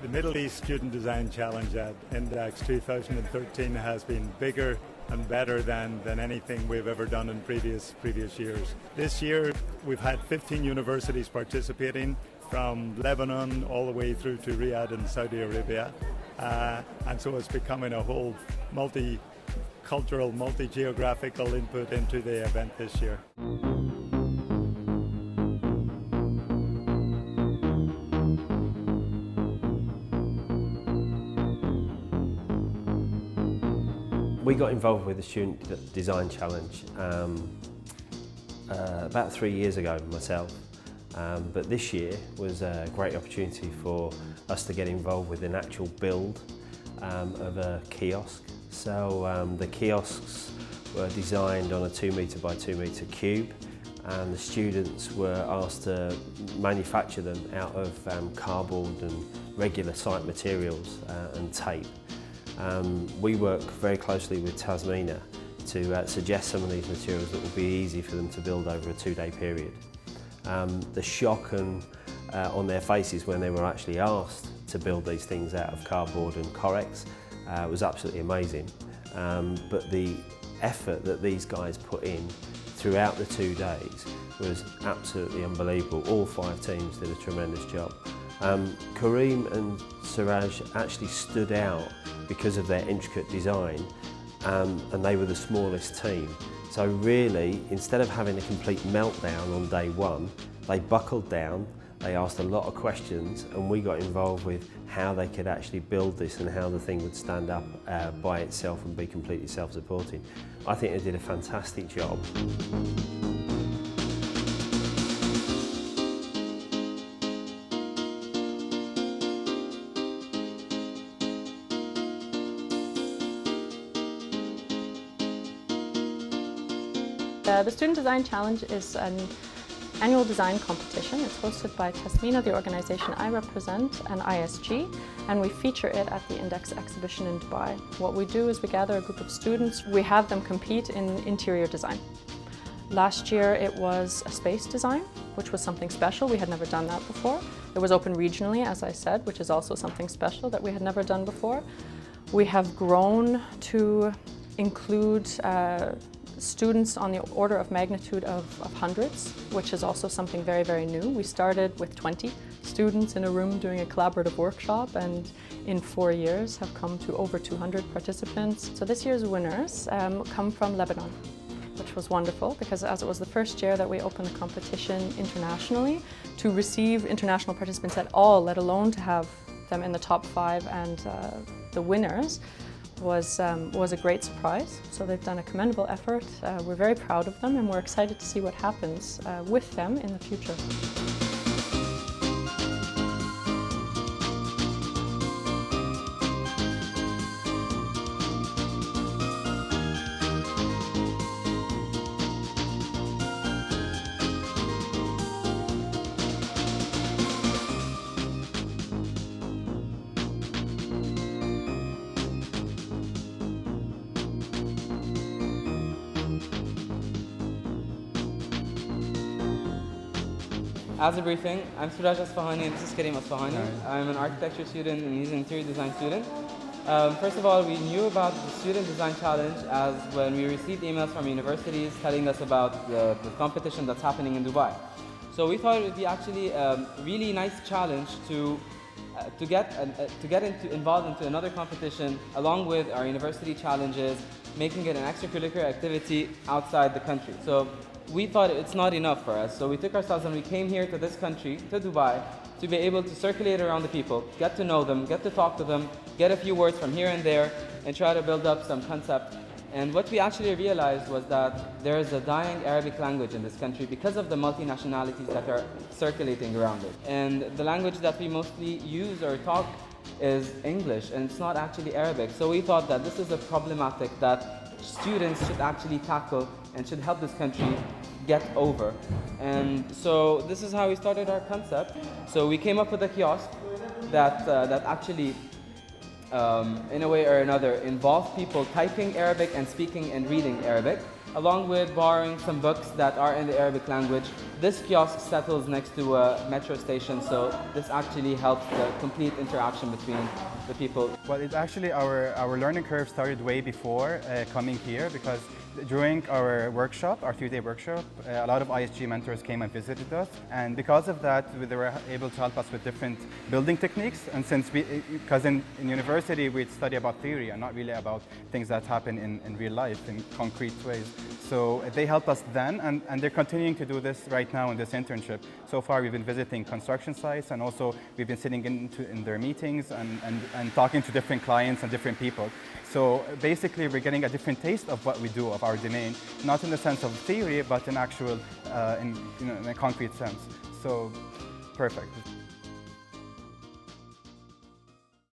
The Middle East Student Design Challenge at Index 2013 has been bigger and better than anything we've ever done in previous years. This year we've had 15 universities participating, from Lebanon all the way through to Riyadh in Saudi Arabia, and so it's becoming a whole multi-cultural, multi-geographical input into the event this year. We got involved with the Student Design Challenge about 3 years ago myself, but this year was a great opportunity for us to get involved with an actual build of a kiosk. So the kiosks were designed on a 2 metre by 2 metre cube, and the students were asked to manufacture them out of cardboard and regular site materials and tape. We work very closely with Tasmina to suggest some of these materials that will be easy for them to build over a 2-day period. The shock on their faces when they were actually asked to build these things out of cardboard and Corex was absolutely amazing. But the effort that these guys put in throughout the 2 days was absolutely unbelievable. All 5 teams did a tremendous job. Kareem and Suraj actually stood out because of their intricate design, and they were the smallest team. So really, instead of having a complete meltdown on day one, they buckled down, they asked a lot of questions, and we got involved with how they could actually build this and how the thing would stand up by itself and be completely self-supporting. I think they did a fantastic job. The Student Design Challenge is an annual design competition. It's hosted by Tasmina, the organisation I represent, and ISG, and we feature it at the Index exhibition in Dubai. What we do is we gather a group of students, we have them compete in interior design. Last year it was a space design, which was something special. We had never done that before. It was open regionally, as I said, which is also something special that we had never done before. We have grown to include students on the order of magnitude of hundreds, which is also something very, very new. We started with 20 students in a room doing a collaborative workshop, and in 4 years have come to over 200 participants. So this year's winners come from Lebanon, which was wonderful because as it was the first year that we opened the competition internationally, to receive international participants at all, let alone to have them in the top 5 and the winners, was a great surprise. So they've done a commendable effort. We're very proud of them, and we're excited to see what happens with them in the future. As a briefing, I'm Suraj Asfahani and this is Kareem Asfahani. I'm an architecture student and he's an interior design student. First of all, we knew about the Student Design Challenge as when we received emails from universities telling us about the competition that's happening in Dubai. So we thought it would be actually a really nice challenge to get involved into another competition along with our university challenges, making it an extracurricular activity outside the country. So we thought it's not enough for us, so we took ourselves and we came here to this country, to Dubai, to be able to circulate around the people, get to know them, get to talk to them, get a few words from here and there, and try to build up some concept. And what we actually realized was that there is a dying Arabic language in this country because of the multinationalities that are circulating around it. And the language that we mostly use or talk is English, and it's not actually Arabic. So we thought that this is a problematic that students should actually tackle and should help this country get over. And so this is how we started our concept. So we came up with a kiosk that actually, in a way or another, involved people typing Arabic and speaking and reading Arabic. along with borrowing some books that are in the Arabic language. This kiosk settles next to a metro station, so this actually helps the complete interaction between the people. Well, it's actually our learning curve started way before coming here, because during our workshop, our 3-day workshop, a lot of ISG mentors came and visited us, and because of that, they were able to help us with different building techniques. And since because in university we study about theory and not really about things that happen in real life in concrete ways, so they helped us then, and they're continuing to do this right now in this internship. So far, we've been visiting construction sites, and also we've been sitting in their meetings and talking to different clients and different people. So basically, we're getting a different taste of what we do, of our domain, not in the sense of theory, but in actual, in a concrete sense. So, perfect.